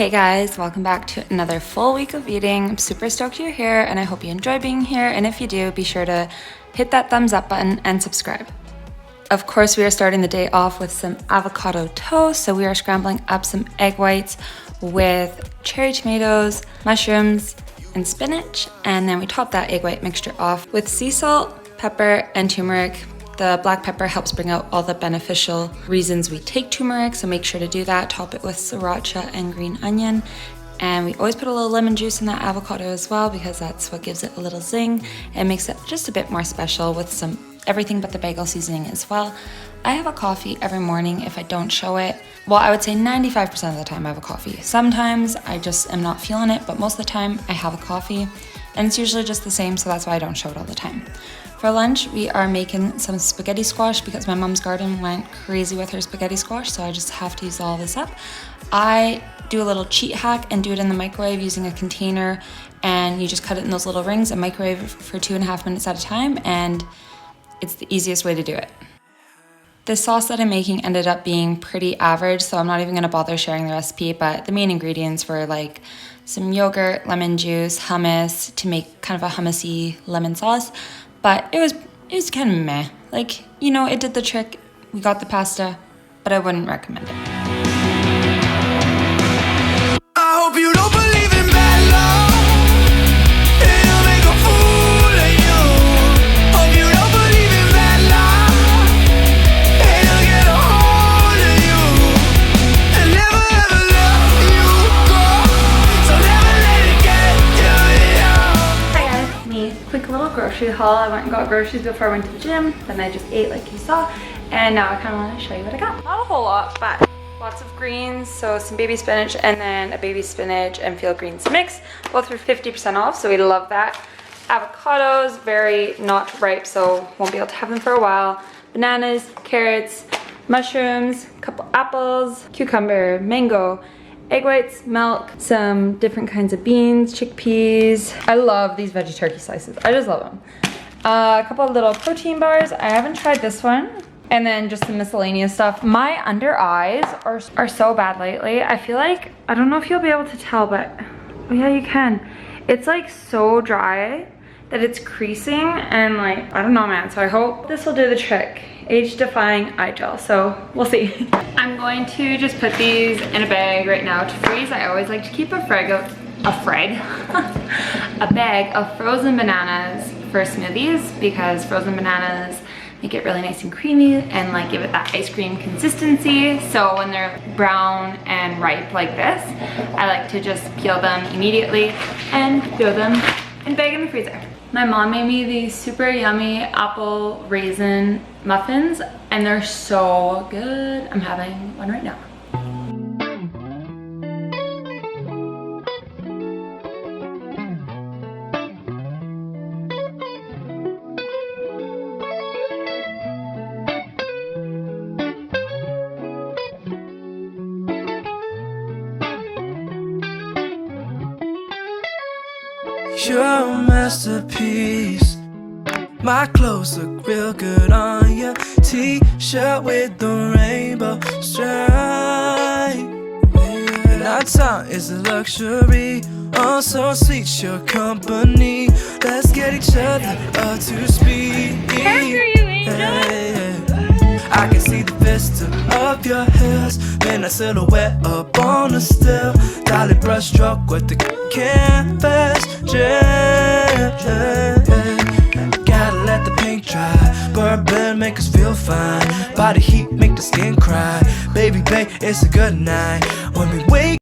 Hey guys, welcome back to another full week of eating. I'm super stoked you're here and I hope you enjoy being here. And if you do, be sure to hit that thumbs up button and subscribe. Of course, we are starting the day off with some avocado toast. So we are scrambling up some egg whites with cherry tomatoes, mushrooms, and spinach. And then we top that egg white mixture off with sea salt, pepper, and turmeric. The black pepper helps bring out all the beneficial reasons we take turmeric, so make sure to do that. Top it with sriracha and green onion. And we always put a little lemon juice in that avocado as well because that's what gives it a little zing and makes it just a bit more special with some everything but the bagel seasoning as well. I have a coffee every morning if I don't show it. Well, I would say 95% of the time I have a coffee. Sometimes I just am not feeling it, but most of the time I have a coffee and it's usually just the same, so that's why I don't show it all the time. For lunch, we are making some spaghetti squash because my mom's garden went crazy with her spaghetti squash, so I just have to use all this up. I do a little cheat hack and do it in the microwave using a container, and you just cut it in those little rings and microwave for 2.5 minutes at a time, and it's the easiest way to do it. The sauce that I'm making ended up being pretty average, so I'm not even gonna bother sharing the recipe, but the main ingredients were like some yogurt, lemon juice, hummus to make kind of a hummusy lemon sauce. But it was kind of meh. Like, you know, it did the trick. We got the pasta, but I wouldn't recommend it. I hope you don't believe in bad luck. It'll make a fool of you. Hope you don't believe in bad luck. It'll get a hold of you and never ever let you go. So never let it get you. Hi guys, me. Quick little grocery haul. I went and got groceries before I went to the gym. Then I just ate like you saw. And now I kind of want to show you what I got. Not a whole lot, but lots of greens. So some baby spinach and then a baby spinach and field greens mix. Both are 50% off, so we love that. Avocados, very not ripe, so won't be able to have them for a while. Bananas, carrots, mushrooms, a couple apples, cucumber, mango, egg whites, milk, some different kinds of beans, chickpeas. I love these veggie turkey slices. I just love them. A couple of little protein bars. I haven't tried this one. And then just some miscellaneous stuff. My under eyes are so bad lately. I feel like, I don't know if you'll be able to tell, but oh yeah, you can. It's like so dry that it's creasing and like, I don't know, man. So I hope this will do the trick. Age defying eye gel, so we'll see. I'm going to just put these in a bag right now to freeze. I always like to keep a bag of frozen bananas for smoothies because frozen bananas make it really nice and creamy and like give it that ice cream consistency. So when they're brown and ripe like this, I like to just peel them immediately and throw them in a bag in the freezer. My mom made me these super yummy apple raisin muffins and they're so good. I'm having one right now. You're a masterpiece. My clothes look real good on you. T-shirt with the rainbow stripe. And our time is a luxury. Oh, so sweet your company. Let's get each other up to speed. I can see the vista of your hairs. Then a silhouette up on the still. Dolly brush stroke with the canvas. Gotta let the paint dry. Burn blend make us feel fine. Body heat make the skin cry. Baby, babe, it's a good night when we wake.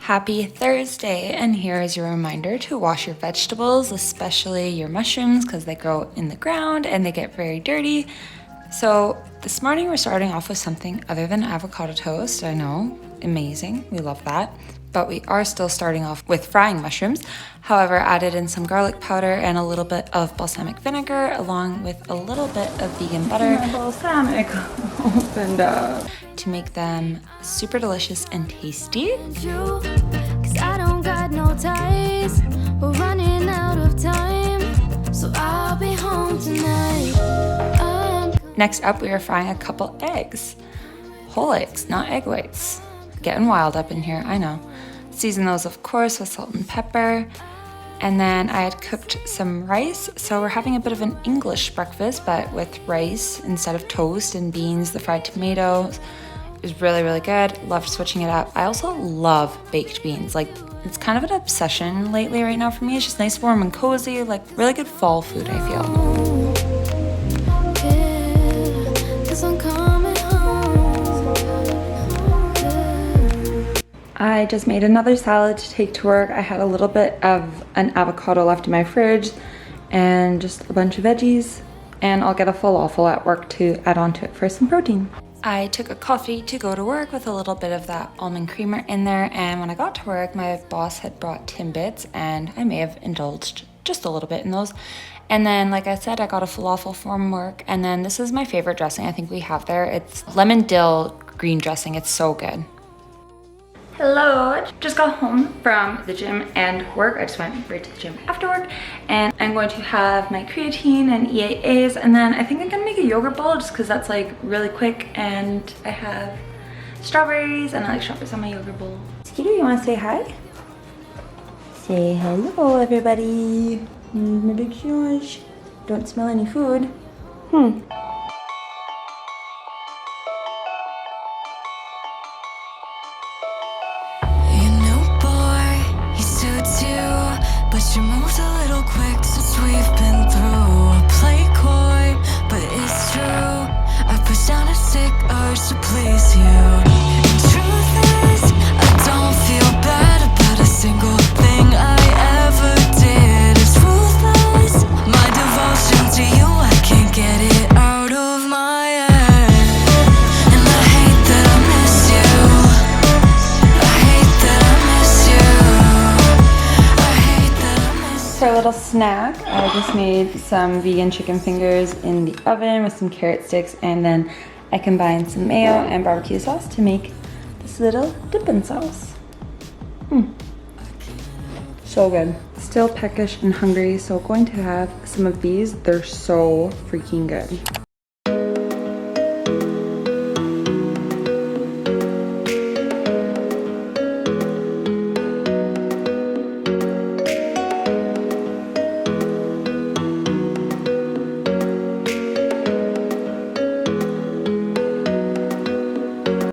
Happy Thursday, and here is your reminder to wash your vegetables, especially your mushrooms, because they grow in the ground and they get very dirty. So this morning we're starting off with something other than avocado toast. I know, amazing, we love that. But we are still starting off with frying mushrooms. However, added in some garlic powder and a little bit of balsamic vinegar along with a little bit of vegan butter. My balsamic opened up. To make them super delicious and tasty. Cause I don't got no ties. We're running out of time. So I'll be home tonight. Next up, we are frying a couple eggs. Whole eggs, not egg whites. getting wild up in here, I know. Season those, of course, with salt and pepper. And then I had cooked some rice. So we're having a bit of an English breakfast, but with rice instead of toast and beans, the fried tomatoes. It was really, really good. Loved switching it up. I also love baked beans. Like, it's kind of an obsession lately right now for me. It's just nice, warm, and cozy. Like, really good fall food, I feel. I just made another salad to take to work. I had a little bit of an avocado left in my fridge and just a bunch of veggies, and I'll get a falafel at work to add on to it for some protein. I took a coffee to go to work with a little bit of that almond creamer in there, and when I got to work, my boss had brought Timbits, and I may have indulged just a little bit in those. And then, like I said, I got a falafel from work, and then this is my favorite dressing I think we have there. It's lemon dill green dressing. It's so good. Hello, just got home from the gym and work. I just went right to the gym after work, and I'm going to have my creatine and EAAs, and then I think I'm gonna make a yogurt bowl just because that's like really quick, and I have strawberries, and I like strawberries on my yogurt bowl. Skeeter, you wanna say hi? Say hello, everybody. My big George. Don't smell any food. But you moved a little quick since we've been through. I play coy, but it's true. I push down a sick urge to please you. And truth is, I don't feel bad about a single thing I ever did. It's ruthless, my devotion to you. I can't get it out of my head. And I hate that I miss you. I hate that I miss you. For a little snack, I just made some vegan chicken fingers in the oven with some carrot sticks, and then I combined some mayo and barbecue sauce to make this little dipping sauce. So good. Still peckish and hungry, so going to have some of these. They're so freaking good.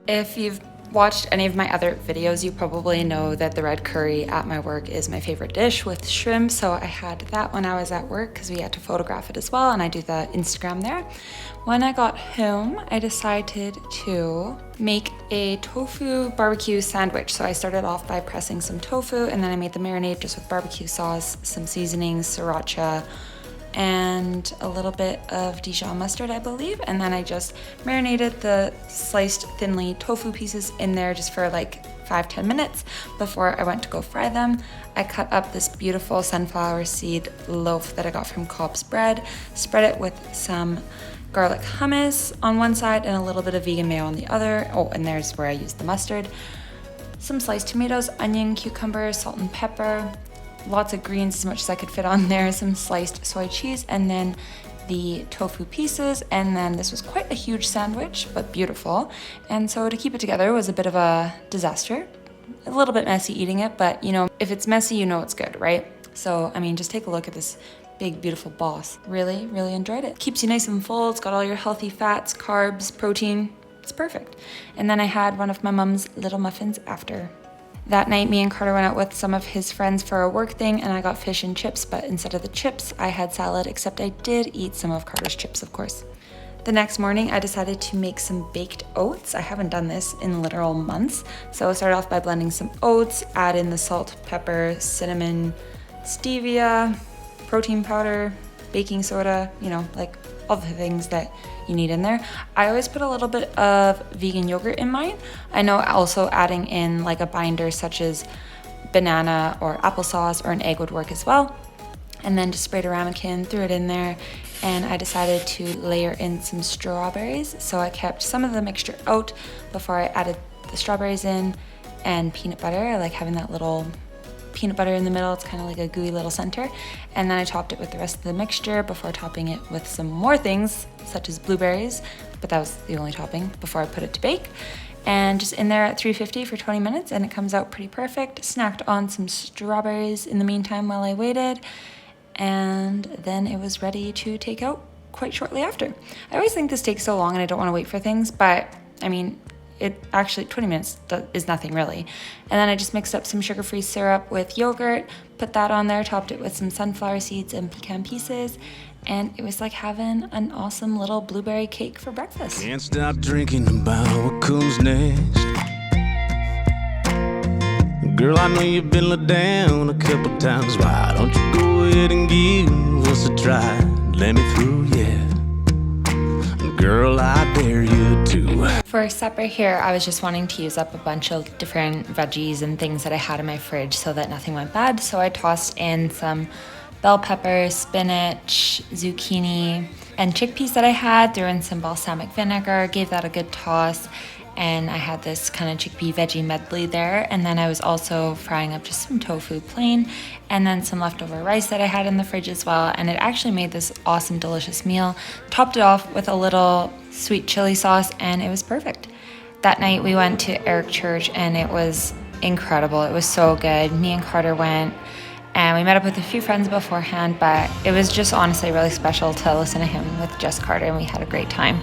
If you've watched any of my other videos, you probably know that the red curry at my work is my favorite dish with shrimp. So I had that when I was at work because we had to photograph it as well, and I do the Instagram there. When I got home, I decided to make a tofu barbecue sandwich. So I started off by pressing some tofu, and then I made the marinade just with barbecue sauce, some seasonings, sriracha, and a little bit of Dijon mustard, I believe. And then I just marinated the sliced thinly tofu pieces in there just for like 5-10 minutes before I went to go fry them. I cut up this beautiful sunflower seed loaf that I got from Cobb's Bread, spread it with some garlic hummus on one side and a little bit of vegan mayo on the other. Oh, and there's where I used the mustard. Some sliced tomatoes, onion, cucumber, salt and pepper, lots of greens, as much as I could fit on there, some sliced soy cheese, and then the tofu pieces. And then this was quite a huge sandwich, but beautiful. And so to keep it together was a bit of a disaster. A little bit messy eating it, but you know, if it's messy, you know it's good, right? So, I mean, just take a look at this big, beautiful boss. Really, really enjoyed it. Keeps you nice and full. It's got all your healthy fats, carbs, protein. It's perfect. And then I had one of my mom's little muffins after. That night, me and Carter went out with some of his friends for a work thing, and I got fish and chips, but instead of the chips, I had salad, except I did eat some of Carter's chips, of course. The next morning, I decided to make some baked oats. I haven't done this in literal months. So I started off by blending some oats, add in the salt, pepper, cinnamon, stevia, protein powder, baking soda, you know, like all the things that you need in there. I always put a little bit of vegan yogurt in mine. I know also adding in like a binder such as banana or applesauce or an egg would work as well. And then just sprayed a ramekin, threw it in there, and I decided to layer in some strawberries. So I kept some of the mixture out before I added the strawberries in, and peanut butter. I like having that little peanut butter in the middle. It's kind of like a gooey little center. And then I topped it with the rest of the mixture before topping it with some more things such as blueberries, but that was the only topping before I put it to bake. and just in there at 350 for 20 minutes, and it comes out pretty perfect. Snacked on some strawberries in the meantime while I waited, and then it was ready to take out quite shortly after. I always think this takes so long and I don't want to wait for things, but I mean, it actually 20 minutes is nothing really. And then I just mixed up some sugar-free syrup with yogurt, put that on there, topped it with some sunflower seeds and pecan pieces, and it was like having an awesome little blueberry cake for breakfast. Can't stop drinking about what comes next. Girl, I know you've been let down a couple times. Why don't you go ahead and give us a try? Let me through, yeah. Girl, I dare you to. For supper here, I was just wanting to use up a bunch of different veggies and things that I had in my fridge so that nothing went bad. So I tossed in some bell peppers, spinach, zucchini, and chickpeas that I had, threw in some balsamic vinegar, gave that a good toss, and I had this kind of chickpea veggie medley there. And then I was also frying up just some tofu plain, and then some leftover rice that I had in the fridge as well, and it actually made this awesome, delicious meal. Topped it off with a little sweet chili sauce, and it was perfect. That night we went to Eric Church, and it was incredible. It was so good. Me and Carter went, and we met up with a few friends beforehand, but it was just honestly really special to listen to him with just Carter, and we had a great time.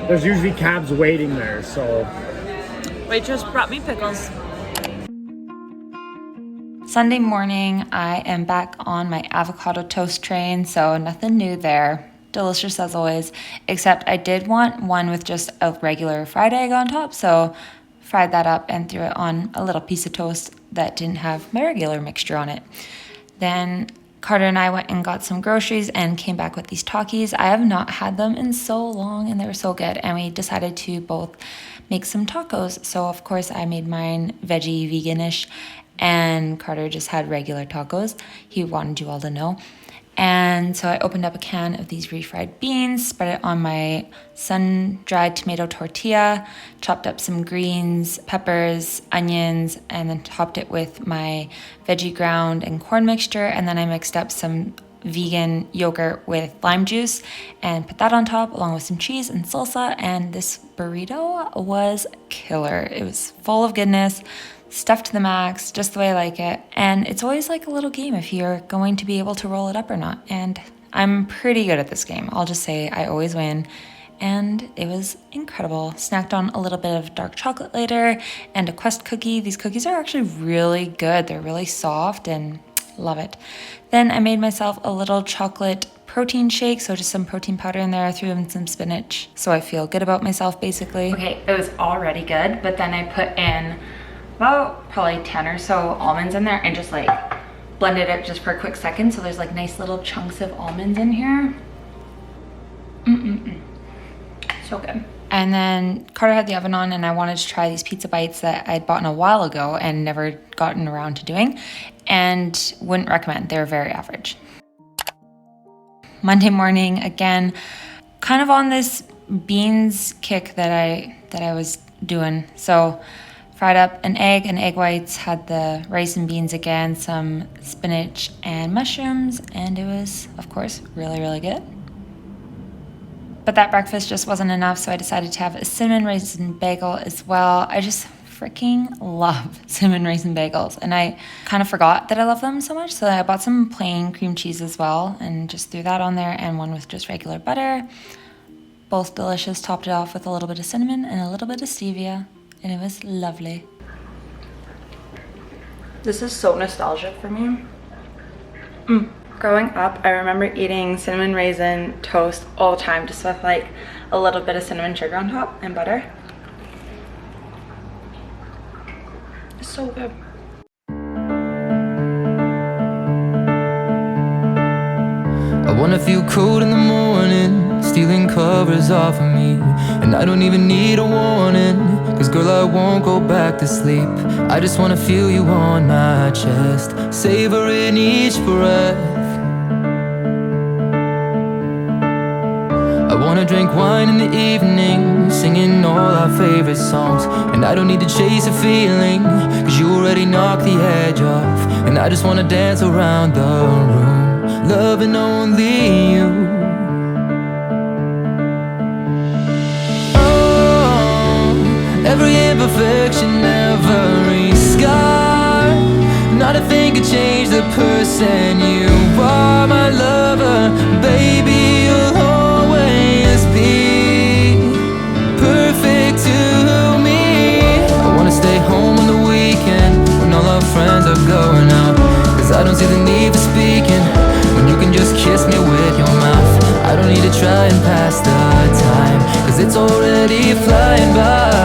There's usually cabs waiting there, so. Waitress brought me pickles. Sunday morning, I am back on my avocado toast train, so nothing new there. Delicious as always, except I did want one with just a regular fried egg on top, so fried that up and threw it on a little piece of toast that didn't have my regular mixture on it. Then Carter and I went and got some groceries and came back with these Takis. I have not had them in so long, and they were so good, and we decided to both make some tacos. So of course I made mine veggie, veganish, and Carter just had regular tacos. He wanted you all to know. And so I opened up a can of these refried beans, spread it on my sun-dried tomato tortilla, chopped up some greens, peppers, onions, and then topped it with my veggie ground and corn mixture. And then I mixed up some vegan yogurt with lime juice and put that on top along with some cheese and salsa. And this burrito was killer. It was full of goodness, stuffed to the max, just the way I like it. And it's always like a little game if you're going to be able to roll it up or not. And I'm pretty good at this game. I'll just say I always win. And it was incredible. Snacked on a little bit of dark chocolate later and a Quest cookie. These cookies are actually really good. They're really soft and love it. Then I made myself a little chocolate protein shake, so just some protein powder in there. I threw in some spinach, so I feel good about myself basically. Okay, it was already good, but then I put in about probably 10 or so almonds in there and just like blended it just for a quick second, so there's like nice little chunks of almonds in here. So good. And then Carter had the oven on, and I wanted to try these pizza bites that I'd bought a while ago and never gotten around to doing, and wouldn't recommend. They were very average. Monday morning, again, kind of on this beans kick that I was doing. So fried up an egg whites, had the rice and beans again, some spinach and mushrooms, and it was, of course, really, really good. But that breakfast just wasn't enough, so I decided to have a cinnamon raisin bagel as well. I just freaking love cinnamon raisin bagels, and I kind of forgot that I love them so much, so I bought some plain cream cheese as well and just threw that on there, and one with just regular butter. Both delicious. Topped it off with a little bit of cinnamon and a little bit of stevia, and it was lovely. This is so nostalgic for me. Growing up, I remember eating cinnamon raisin toast all the time, just with like a little bit of cinnamon sugar on top and butter. It's so good. I wanna feel cold in the morning, stealing covers off of me. And I don't even need a warning, cause girl, I won't go back to sleep. I just wanna feel you on my chest, savoring each breath. I wanna drink wine in the evening, singing all our favorite songs. And I don't need to chase a feeling, cause you already knocked the edge off. And I just wanna dance around the room, loving only you. reflection, every scar. Not a thing could change the person you are, my lover. Baby, you'll always be perfect to me. I wanna stay home on the weekend when all our friends are going out, 'cause I don't see the need for speaking when you can just kiss me with your mouth. I don't need to try and pass the time, 'cause it's already flying by.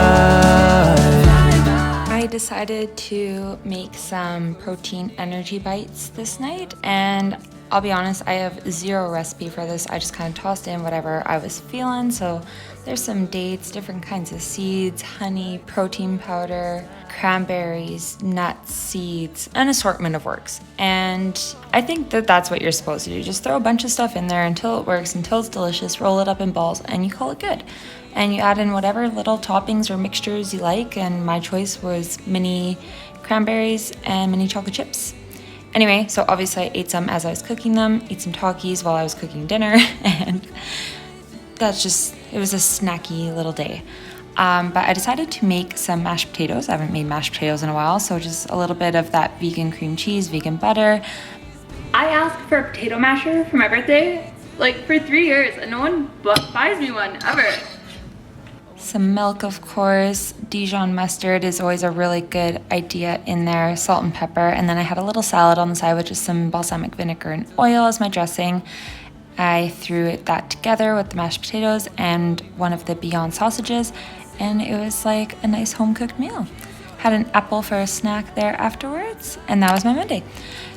I decided to make some protein energy bites this night, and I'll be honest, I have zero recipe for this. I just kind of tossed in whatever I was feeling. So there's some dates, different kinds of seeds, honey, protein powder, cranberries, nuts, seeds, an assortment of works. And I think that that's what you're supposed to do. Just throw a bunch of stuff in there until it works, until it's delicious, roll it up in balls, and you call it good. And you add in whatever little toppings or mixtures you like, and my choice was mini cranberries and mini chocolate chips. Anyway, so obviously I ate some as I was cooking them, ate some Takis while I was cooking dinner, and that's just, it was a snacky little day. But I decided to make some mashed potatoes. I haven't made mashed potatoes in a while, so just a little bit of that vegan cream cheese, vegan butter. I asked for a potato masher for my birthday, like for 3 years, and no one buys me one, ever. Some milk, of course. Dijon mustard is always a really good idea in there. Salt and pepper. And then I had a little salad on the side with just some balsamic vinegar and oil as my dressing. I threw that together with the mashed potatoes and one of the Beyond sausages, and it was like a nice home-cooked meal. Had an apple for a snack there afterwards, and that was my Monday.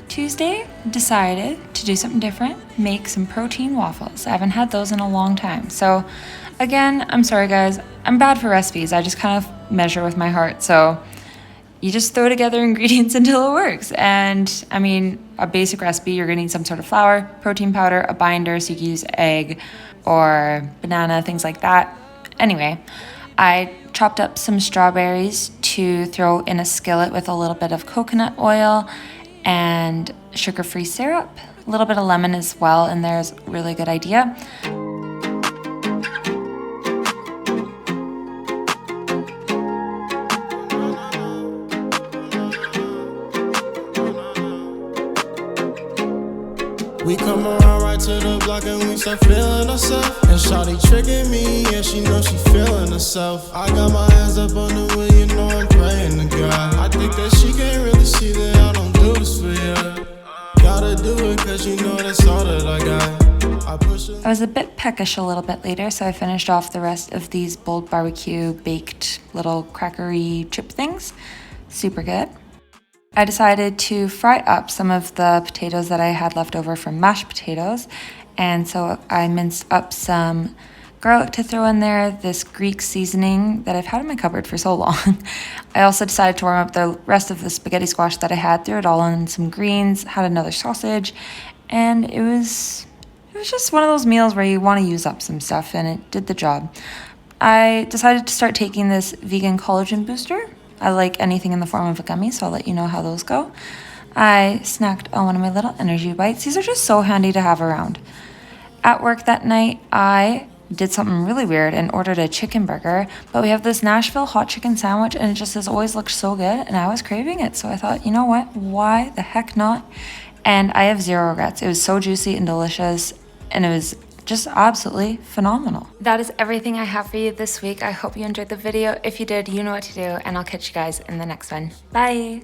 Tuesday, decided to do something different, make some protein waffles. I haven't had those in a long time. So again, I'm sorry guys, I'm bad for recipes. I just kind of measure with my heart. So you just throw together ingredients until it works. And I mean, a basic recipe, you're gonna need some sort of flour, protein powder, a binder, so you can use egg or banana, things like that. Anyway, I chopped up some strawberries to throw in a skillet with a little bit of coconut oil and sugar-free syrup. A little bit of lemon as well, and there's a really good idea. We come around right to the block and we start feeling ourselves. And shawty tricking me, and she know she feeling herself. I got my hands up on the wheel, you know I'm praying to God. I think that she can't really see that I don't do this for you. Gotta do it cause you know that's all that I got. I was a bit peckish a little bit later, so I finished off the rest of these bold barbecue baked little crackery chip things. Super good. I decided to fry up some of the potatoes that I had left over from mashed potatoes, and so I minced up some garlic to throw in there, this Greek seasoning that I've had in my cupboard for so long. I also decided to warm up the rest of the spaghetti squash that I had, threw it all in, some greens, had another sausage, and it was just one of those meals where you want to use up some stuff, and it did the job. I decided to start taking this vegan collagen booster. I like anything in the form of a gummy, so I'll let you know how those go. I snacked on one of my little energy bites. These are just so handy to have around. At work that night, I did something really weird and ordered a chicken burger, but we have this Nashville hot chicken sandwich, and it just has always looked so good, and I was craving it. So I thought, you know what? Why the heck not? And I have zero regrets. It was so juicy and delicious, and it was just absolutely phenomenal. That is everything I have for you this week. I hope you enjoyed the video. If you did, you know what to do, and I'll catch you guys in the next one. Bye.